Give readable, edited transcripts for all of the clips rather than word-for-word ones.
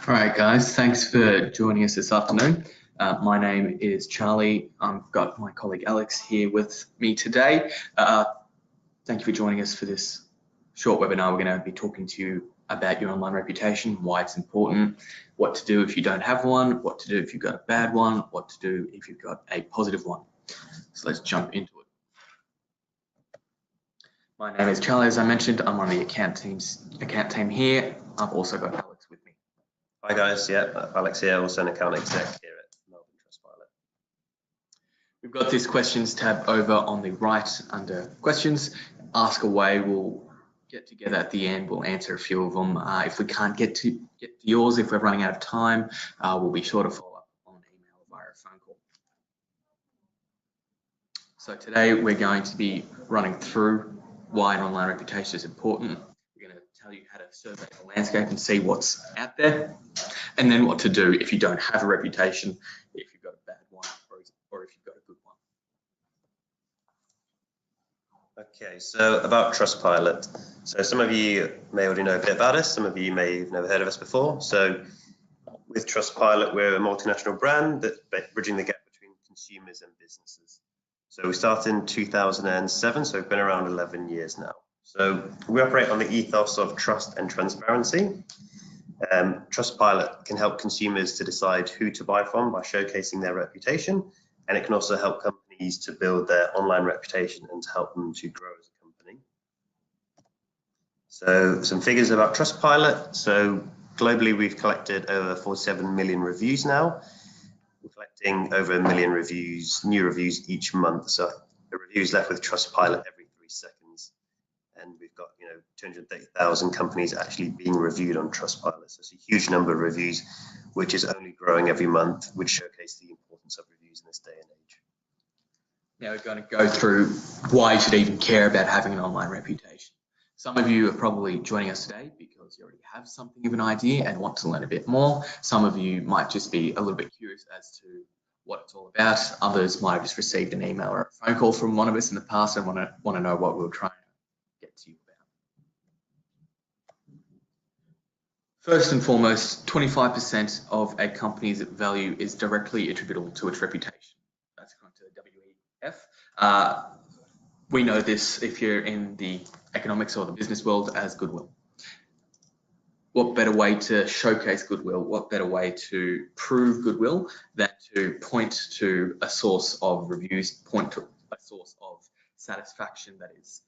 All right, guys, thanks for joining us this afternoon. My name is Charlie. I've got my colleague Alex here with me today. Thank you for joining us for this short webinar. We're going to be talking to you about your online reputation, why it's important, what to do if you don't have one, what to do if you've got a bad one, what to do if you've got a positive one. So let's jump into it. My name is Charlie, as I mentioned. I'm on the account team here. I've also got Alex with me. Hi guys, Alex here, also an account exec here at Melbourne Trustpilot. We've got this questions tab over on the right under questions. Ask away. We'll get together at the end. We'll answer a few of them. If we can't get to yours, if we're running out of time, we'll be sure to follow up on email or via a phone call. So today we're going to be running through why an online reputation is important. We're going to tell you how to survey the landscape and see what's out there, and then what to do if you don't have a reputation, if you've got a bad one, or if you've got a good one. Okay, so about Trustpilot. So some of you may already know a bit about us, some of you may have never heard of us before. So with Trustpilot, we're a multinational brand that's bridging the gap between consumers and businesses. So we started in 2007, so we've been around 11 years now. So we operate on the ethos of trust and transparency. Trustpilot can help consumers to decide who to buy from by showcasing their reputation, and it can also help companies to build their online reputation and to help them to grow as a company. So some figures about Trustpilot. So globally, we've collected over 47 million reviews now. We're collecting over 1 million reviews, new reviews each month. So a review is left with Trustpilot every 3 seconds. And we've got 230,000 companies actually being reviewed on Trustpilot. So it's a huge number of reviews, which is only growing every month, which showcase the importance of reviews in this day and age. Now we're going to go through why you should even care about having an online reputation. Some of you are probably joining us today because you already have something of an idea and want to learn a bit more. Some of you might just be a little bit curious as to what it's all about. Others might have just received an email or a phone call from one of us in the past and want to know what we're trying to get to you about. First and foremost, 25% of a company's value is directly attributable to its reputation. That's according to the WEF. We know this if you're in the economics or the business world as goodwill. What better way to showcase goodwill? What better way to prove goodwill than to point to a source of reviews, point to a source of satisfaction that is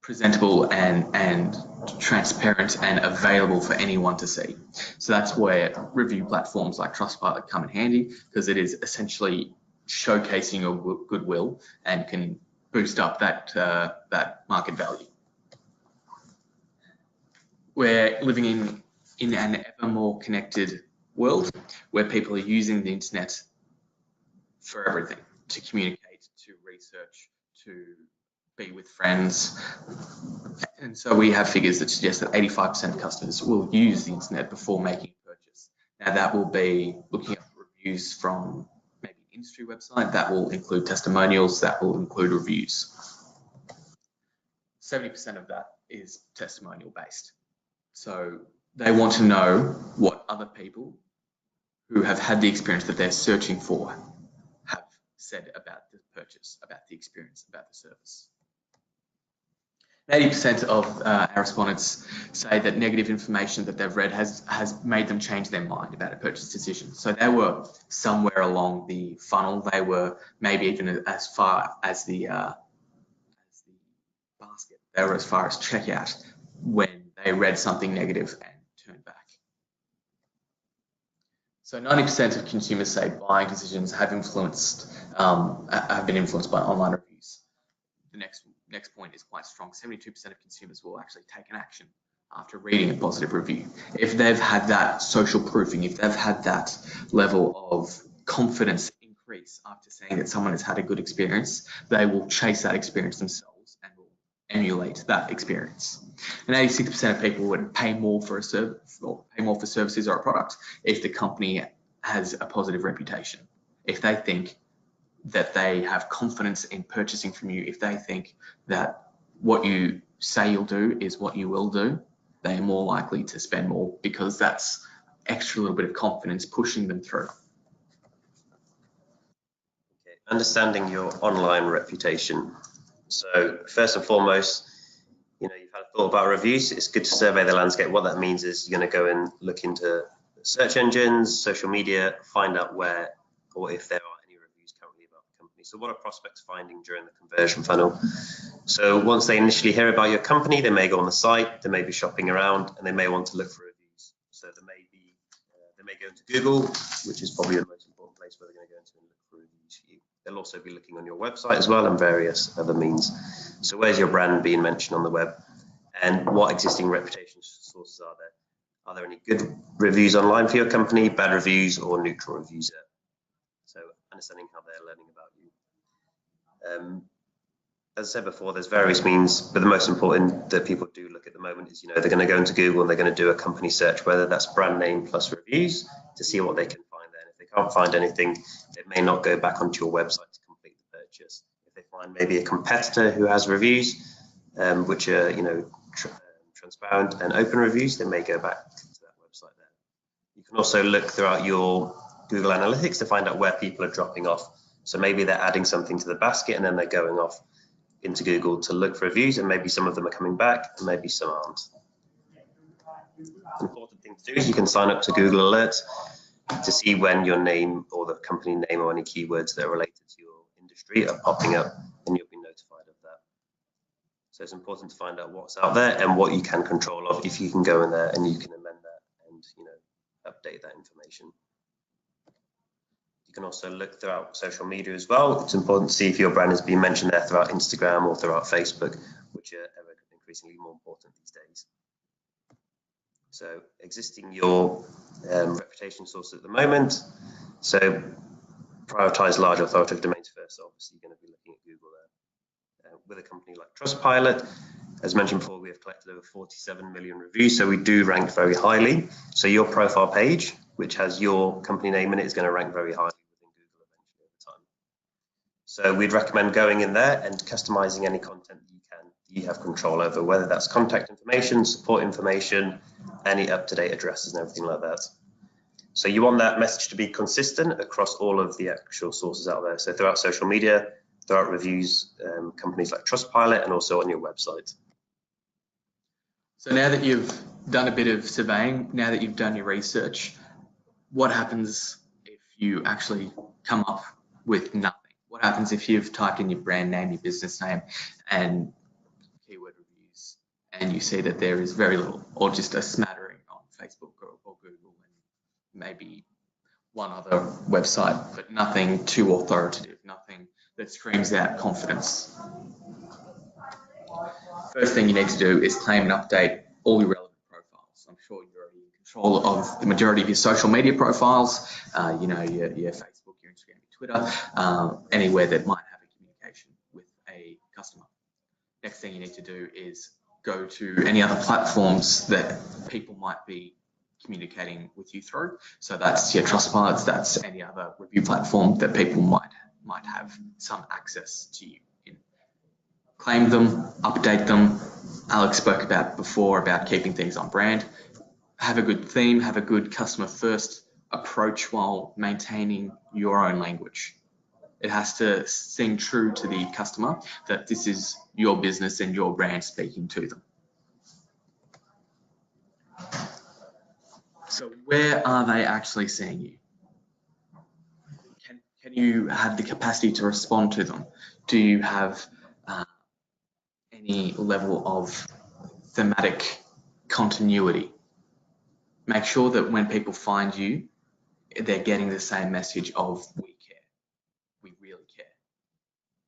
presentable and transparent and available for anyone to see. So that's where review platforms like Trustpilot come in handy, because it is essentially showcasing your goodwill and can boost up that market value. We're living in an ever more connected world where people are using the internet for everything, to communicate, to research, to be with friends. And so we have figures that suggest that 85% of customers will use the internet before making a purchase. Now that will be looking at reviews from maybe an industry website, that will include testimonials, that will include reviews. 70% of that is testimonial based. So they want to know what other people who have had the experience that they're searching for have said about the purchase, about the experience, about the service. 80% of our respondents say that negative information that they've read has made them change their mind about a purchase decision. So they were somewhere along the funnel. They were maybe even as far as the basket. They were as far as checkout when they read something negative and turned back. So 90% of consumers say buying decisions have been influenced by online reviews. The next point is quite strong. 72% of consumers will actually take an action after reading a positive review. If they've had that social proofing, if they've had that level of confidence increase after saying that someone has had a good experience, they will chase that experience themselves and will emulate that experience. And 86% of people would pay more for a service or pay more for services or a product if the company has a positive reputation. If they think that they have confidence in purchasing from you, if they think that what you say you'll do is what you will do, they are more likely to spend more, because that's extra little bit of confidence pushing them through. Okay. Understanding your online reputation. So first and foremost, you've had a thought about reviews. It's good to survey the landscape. What that means is you're going to go and look into search engines, social media, find out where or if there are any reviews currently about the company. So what are prospects finding during the conversion funnel? So once they initially hear about your company, they may go on the site, they may be shopping around, and they may want to look for reviews. So they may go into Google, which is probably the most important place where they're going to go into and look for reviews for you. They'll also be looking on your website as well and various other means. So where's your brand being mentioned on the web? And what existing reputation sources are there? Are there any good reviews online for your company, bad reviews, or neutral reviews there? So understanding how they're learning about you. As I said before, there's various means, but the most important that people do look at the moment is, they're going to go into Google and they're going to do a company search, whether that's brand name plus reviews, to see what they can find there. And if they can't find anything, they may not go back onto your website to complete the purchase. If they find maybe a competitor who has reviews, which are, transparent and open reviews, they may go back to that website there. You can also look throughout your Google Analytics to find out where people are dropping off. So maybe they're adding something to the basket and then they're going off into Google to look for reviews, and maybe some of them are coming back and maybe some aren't. An important thing to do is you can sign up to Google Alerts to see when your name or the company name or any keywords that are related to your industry are popping up, and you'll be notified of that. So it's important to find out what's out there and what you can control of, if you can go in there and you can amend that and update that information. You can also look throughout social media as well. It's important to see if your brand is being mentioned there throughout Instagram or throughout Facebook, which are increasingly more important these days. So existing your reputation sources at the moment. So prioritize large authoritative domains first. So obviously you're going to be looking at Google there. With a company like Trustpilot, as mentioned before, we have collected over 47 million reviews, so we do rank very highly. So your profile page, which has your company name in it, is going to rank very highly within Google eventually over time. So we'd recommend going in there and customizing any content you have control over, whether that's contact information, support information, any up-to-date addresses and everything like that. So you want that message to be consistent across all of the actual sources out there. So throughout social media, throughout reviews, companies like Trustpilot, and also on your website. So now that you've done a bit of surveying, now that you've done your research, what happens if you actually come up with nothing? What happens if you've typed in your brand name, your business name, and keyword reviews, and you see that there is very little, or just a smattering on Facebook or Google, and maybe one other website, but nothing too authoritative, nothing that screams out confidence? First thing you need to do is claim and update all your relevant profiles. I'm sure you're already in control of the majority of your social media profiles, your Facebook, your Instagram, your Twitter, anywhere that might have a communication with a customer. Next thing you need to do is go to any other platforms that people might be communicating with you through. So that's your Trustpilot, that's any other review platform that people might have some access to you in. Claim them, update them. Alex spoke about before about keeping things on brand. Have a good theme, have a good customer first approach while maintaining your own language. It has to sing true to the customer that this is your business and your brand speaking to them. So where are they actually seeing you? Can you have the capacity to respond to them? Do you have any level of thematic continuity? Make sure that when people find you, they're getting the same message of we care, we really care.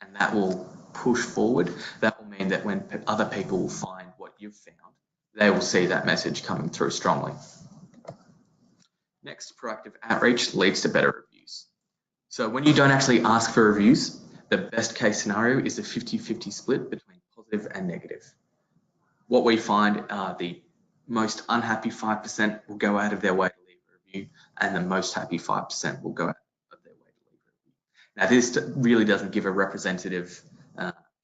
And that will push forward. That will mean that when other people find what you've found, they will see that message coming through strongly. Next, proactive outreach leads to better reviews. So when you don't actually ask for reviews, the best case scenario is a 50-50 split between positive and negative. What we find are the most unhappy 5% will go out of their way to leave a review, and the most happy 5% will go out of their way to leave a review. Now, this really doesn't give a representative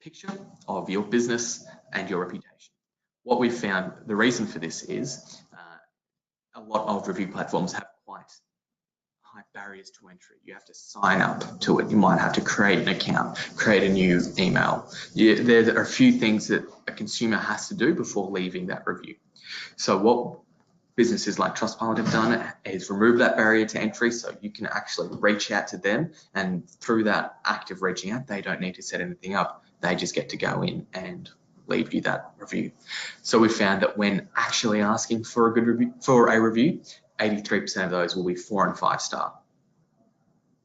picture of your business and your reputation. What we've found, the reason for this is a lot of review platforms have quite high barriers to entry. You have to sign up to it. You might have to create an account, create a new email. There are a few things that a consumer has to do before leaving that review. So what businesses like Trustpilot have done is remove that barrier to entry, so you can actually reach out to them, and through that act of reaching out, they don't need to set anything up. They just get to go in and leave you that review. So we found that when actually asking for a review, 83% of those will be 4 and 5 star,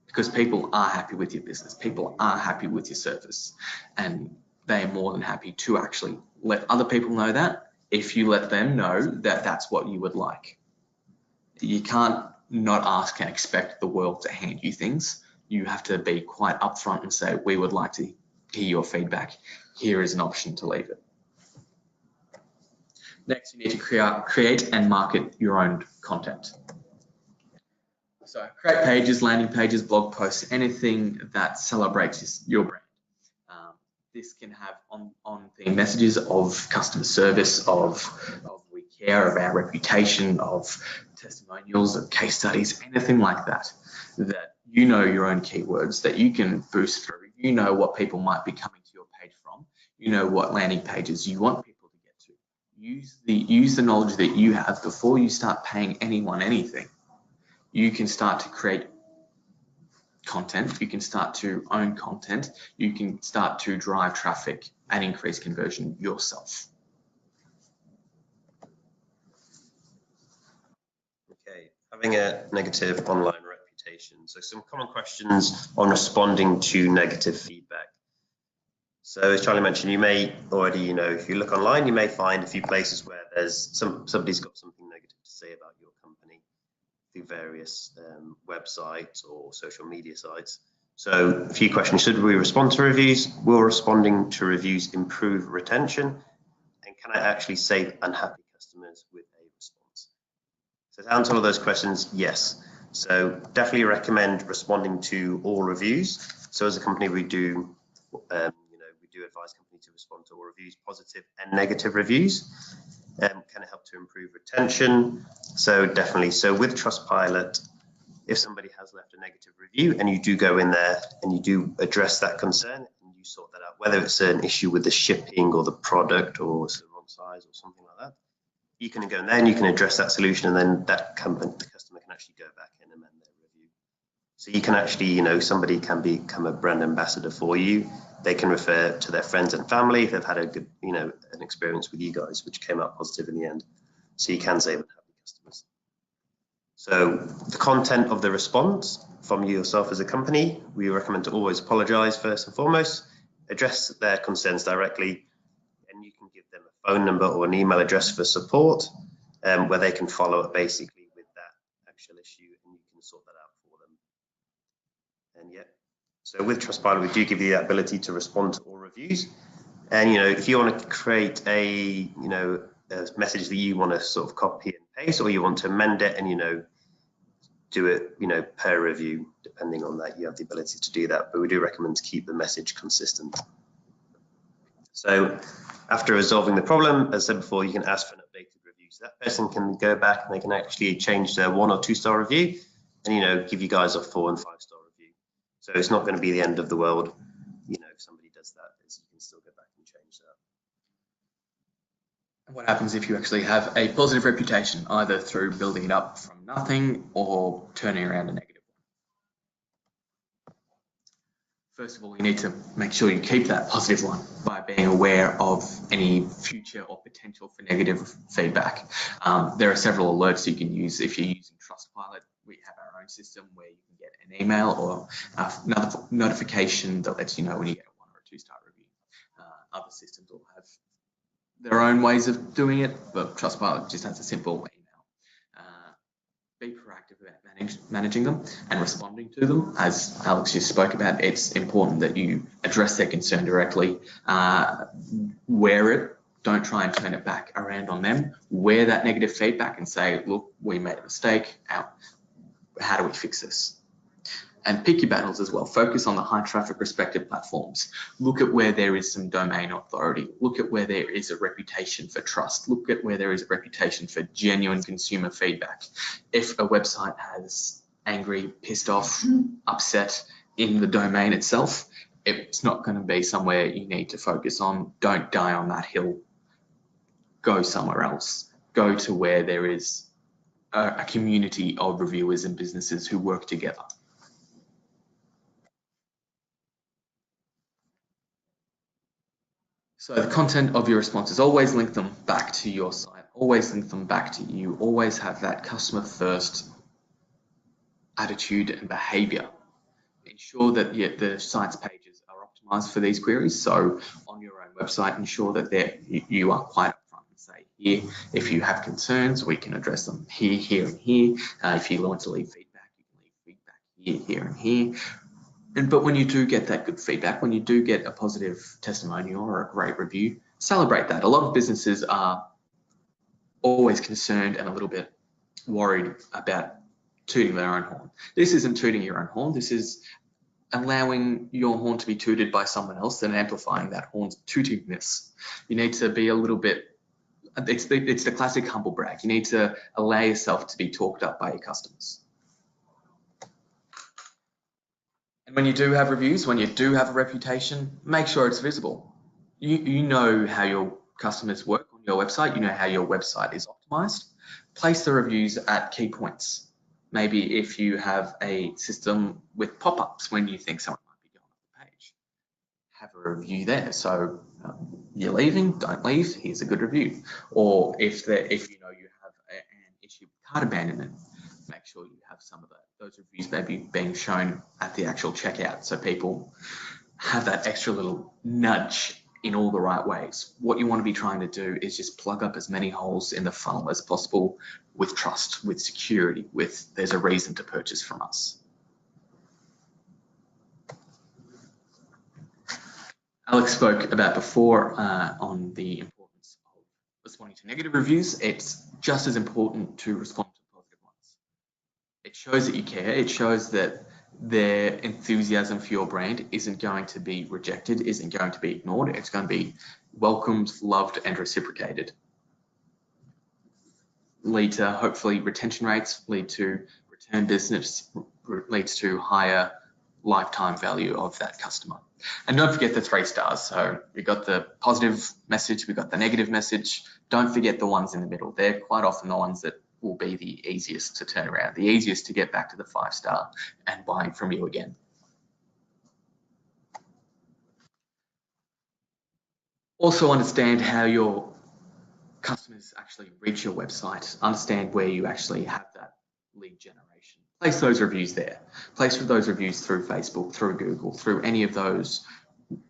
because people are happy with your business, people are happy with your service, and they are more than happy to actually let other people know that, if you let them know that that's what you would like. You can't not ask and expect the world to hand you things. You have to be quite upfront and say, we would like to hear your feedback. Here is an option to leave it. Next, you need to create and market your own content. So create pages, landing pages, blog posts, anything that celebrates your brand. This can have on-theme messages of customer service, of we care, of our reputation, of testimonials, of case studies, anything like that, that you know your own keywords that you can boost through. You know what people might be coming to your page from. You know what landing pages you want people to get to. Use the knowledge that you have before you start paying anyone anything. You can start to create content, you can start to own content, you can start to drive traffic and increase conversion yourself. Okay, having a negative online reputation. So some common questions on responding to negative feedback. So as Charlie mentioned, you may already, if you look online, you may find a few places where there's somebody's got something negative to say about your company through various websites or social media sites. So a few questions: should we respond to reviews? Will responding to reviews improve retention? And can I actually save unhappy customers with a response? So to answer all of those questions, yes. So definitely recommend responding to all reviews. So as a company, we do advise companies to respond to all reviews, positive and negative reviews. Can it help to improve retention? So definitely. So with Trustpilot, if somebody has left a negative review and you do go in there and you do address that concern and you sort that out, whether it's an issue with the shipping or the product or it's the wrong size or something like that, you can go in there and you can address that solution, and then the customer can actually go back and amend their review. So you can actually, somebody can become a brand ambassador for you. They can refer to their friends and family if they've had a good, an experience with you guys, which came out positive in the end. So you can save unhappy customers. So the content of the response from yourself as a company, we recommend to always apologize first and foremost, address their concerns directly, and you can give them a phone number or an email address for support, where they can follow up basically with that actual issue, and you can sort that out for them. And yeah, so with Trustpilot, we do give you the ability to respond to all reviews. And if you want to create a message that you want to sort of copy and paste, or you want to amend it and do it per review, depending on that, you have the ability to do that. But we do recommend to keep the message consistent. So after resolving the problem, as I said before, you can ask for an updated review. So that person can go back and they can actually change their 1 or 2 star review and give you guys a 4 and 5 star review. So it's not going to be the end of the world. If somebody does that, you can still go back and change that. What happens if you actually have a positive reputation, either through building it up from nothing or turning around a negative one? First of all, you need to make sure you keep that positive one by being aware of any future or potential for negative feedback. There are several alerts you can use. If you're using Trustpilot, we have our own system where you can get an email or another notification that lets you know when you get a 1 or a 2 star review. Other systems will have their own ways of doing it, but Trustpilot just has a simple email. Be proactive about managing them and responding to them. As Alex just spoke about, it's important that you address their concern directly, wear it, don't try and turn it back around on them. Wear that negative feedback and say, look, we made a mistake. How do we fix this? And pick your battles as well. Focus on the high traffic respected platforms. Look at where there is some domain authority. Look at where there is a reputation for trust. Look at where there is a reputation for genuine consumer feedback. If a website has angry, pissed off, upset in the domain itself, it's not going to be somewhere you need to focus on. Don't die on that hill. Go somewhere else. Go to where there is a community of reviewers and businesses who work together. So the content of your responses, always link them back to your site, always link them back to you, always have that customer first attitude and behavior. Ensure that the site's pages are optimized for these queries. So on your own website, ensure that you are quite upfront and say, here, if you have concerns, we can address them here, here, and here. If you want to leave feedback, you can leave feedback here, here, and here. But when you do get that good feedback, when you do get a positive testimonial or a great review, celebrate that. A lot of businesses are always concerned and a little bit worried about tooting their own horn. This isn't tooting your own horn. This is allowing your horn to be tooted by someone else and amplifying that horn's tootingness. You need to be a little bit, it's the classic humble brag. You need to allow yourself to be talked up by your customers. And when you do have reviews, when you do have a reputation, make sure it's visible. You know how your customers work on your website. You know how your website is optimized. Place the reviews at key points. Maybe if you have a system with pop-ups when you think someone might be going off the page, have a review there. So you're leaving, don't leave, here's a good review. Or if you know you have an issue with cart abandonment, make sure you have some of those reviews maybe being shown at the actual checkout, so people have that extra little nudge in all the right ways. What you want to be trying to do is just plug up as many holes in the funnel as possible with trust, with security, with there's a reason to purchase from us. Alex spoke about before on the importance of responding to negative reviews. It's just as important to respond to positive ones. It shows that you care. It shows that their enthusiasm for your brand isn't going to be rejected, isn't going to be ignored. It's going to be welcomed, loved, and reciprocated. Lead to hopefully retention rates, lead to return business, leads to higher lifetime value of that customer. And don't forget the 3 stars. So we've got the positive message, we've got the negative message. Don't forget the ones in the middle. They're quite often the ones that will be the easiest to turn around, the easiest to get back to the 5-star and buying from you again. Also understand how your customers actually reach your website, understand where you actually have that lead generation. Place those reviews there. Place those reviews through Facebook, through Google, through any of those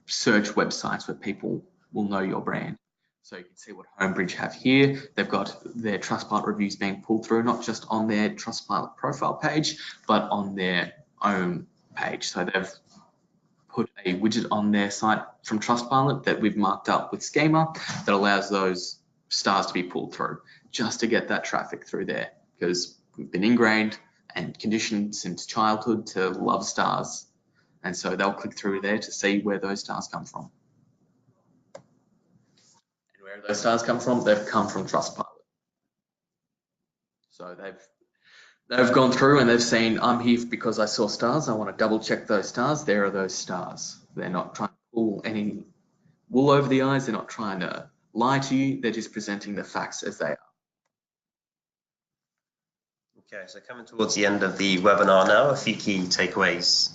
search websites where people will know your brand. So you can see what Homebridge have here. They've got their Trustpilot reviews being pulled through, not just on their Trustpilot profile page, but on their own page. So they've put a widget on their site from Trustpilot that we've marked up with schema that allows those stars to be pulled through just to get that traffic through there, because we've been ingrained and conditioned since childhood to love stars. And so they'll click through there to see where those stars come from. And where those stars come from? They've come from Trustpilot. So they've gone through and they've seen, I'm here because I saw stars. I want to double check those stars. There are those stars. They're not trying to pull any wool over the eyes. They're not trying to lie to you. They're just presenting the facts as they are. Okay, so coming towards the end of the webinar now, a few key takeaways.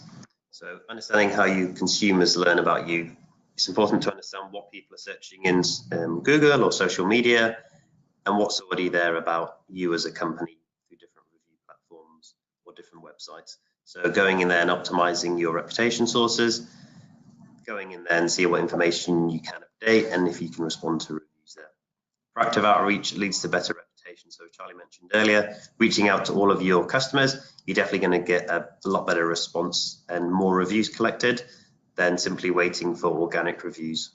So understanding how you consumers learn about you. It's important to understand what people are searching in Google or social media and what's already there about you as a company through different review platforms or different websites. So going in there and optimizing your reputation sources, going in there and see what information you can update and if you can respond to reviews there. Proactive outreach leads to better reputation. So Charlie mentioned earlier, reaching out to all of your customers, you're definitely going to get a lot better response and more reviews collected than simply waiting for organic reviews.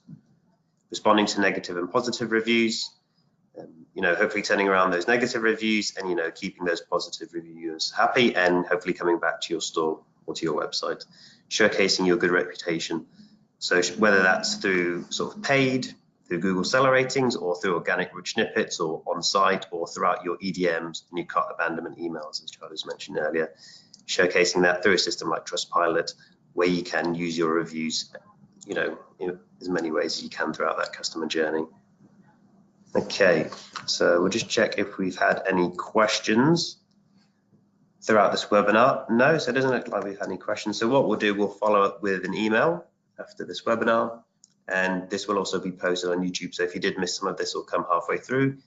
Responding to negative and positive reviews, hopefully turning around those negative reviews and, keeping those positive reviewers happy and hopefully coming back to your store or to your website, showcasing your good reputation. So whether that's through sort of paid, through Google seller ratings, or through organic rich snippets, or on-site, or throughout your EDMs and your cart abandonment emails, as Charlie's mentioned earlier, showcasing that through a system like Trustpilot, where you can use your reviews, you know, in as many ways as you can throughout that customer journey. Okay, so we'll just check if we've had any questions throughout this webinar. No, so it doesn't look like we've had any questions. So what we'll do, we'll follow up with an email after this webinar, and this will also be posted on YouTube. So if you did miss some of this or come halfway through,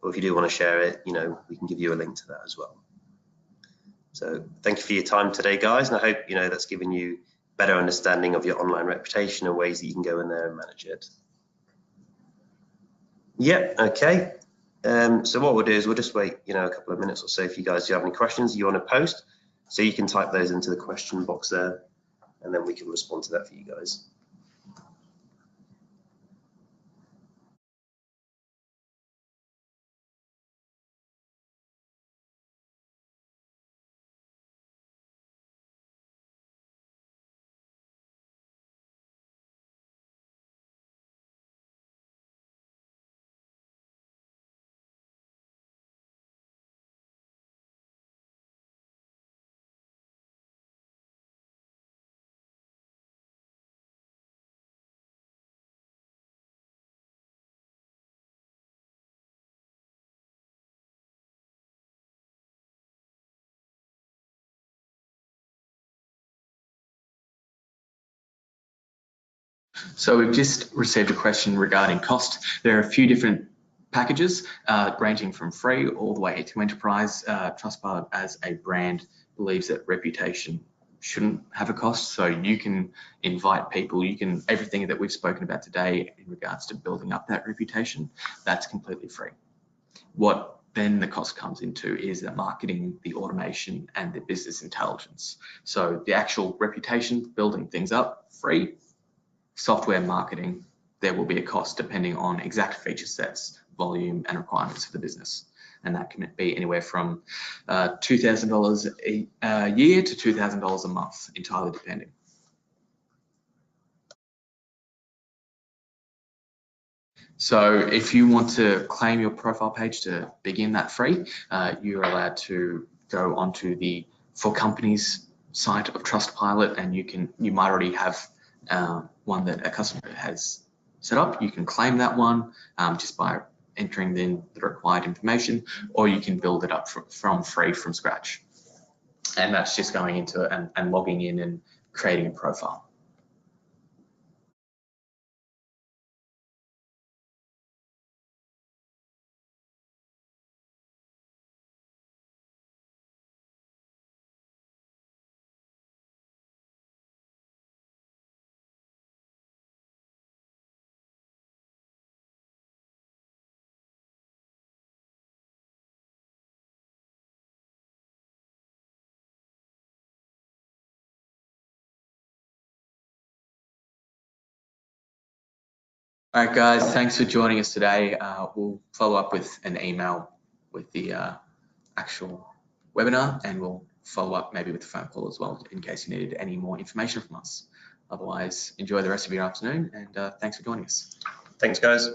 or if you do want to share it, you know, we can give you a link to that as well. So thank you for your time today, guys, and I hope, you know, that's given you better understanding of your online reputation and ways that you can go in there and manage it. Yeah, okay. So what we'll do is we'll just wait, you know, a couple of minutes or so if you guys do have any questions you want to post. So you can type those into the question box there, and then we can respond to that for you guys. So we've just received a question regarding cost. There are a few different packages ranging from free all the way to enterprise. Trustpilot as a brand believes that reputation shouldn't have a cost. So you can invite people, you can, everything that we've spoken about today in regards to building up that reputation, that's completely free. What then the cost comes into is the marketing, the automation, and the business intelligence. So the actual reputation, building things up, free. Software marketing, there will be a cost depending on exact feature sets, volume, and requirements for the business. And that can be anywhere from $2,000 a year to $2,000 a month, entirely depending. So if you want to claim your profile page to begin that free, you're allowed to go onto the For Companies site of Trustpilot, and you might already have one that a customer has set up. You can claim that one just by entering in the required information, or you can build it up from scratch. And that's just going into it and logging in and creating a profile. All right, guys, thanks for joining us today. We'll follow up with an email with the actual webinar, and we'll follow up maybe with a phone call as well in case you needed any more information from us. Otherwise, enjoy the rest of your afternoon, and thanks for joining us. Thanks, guys.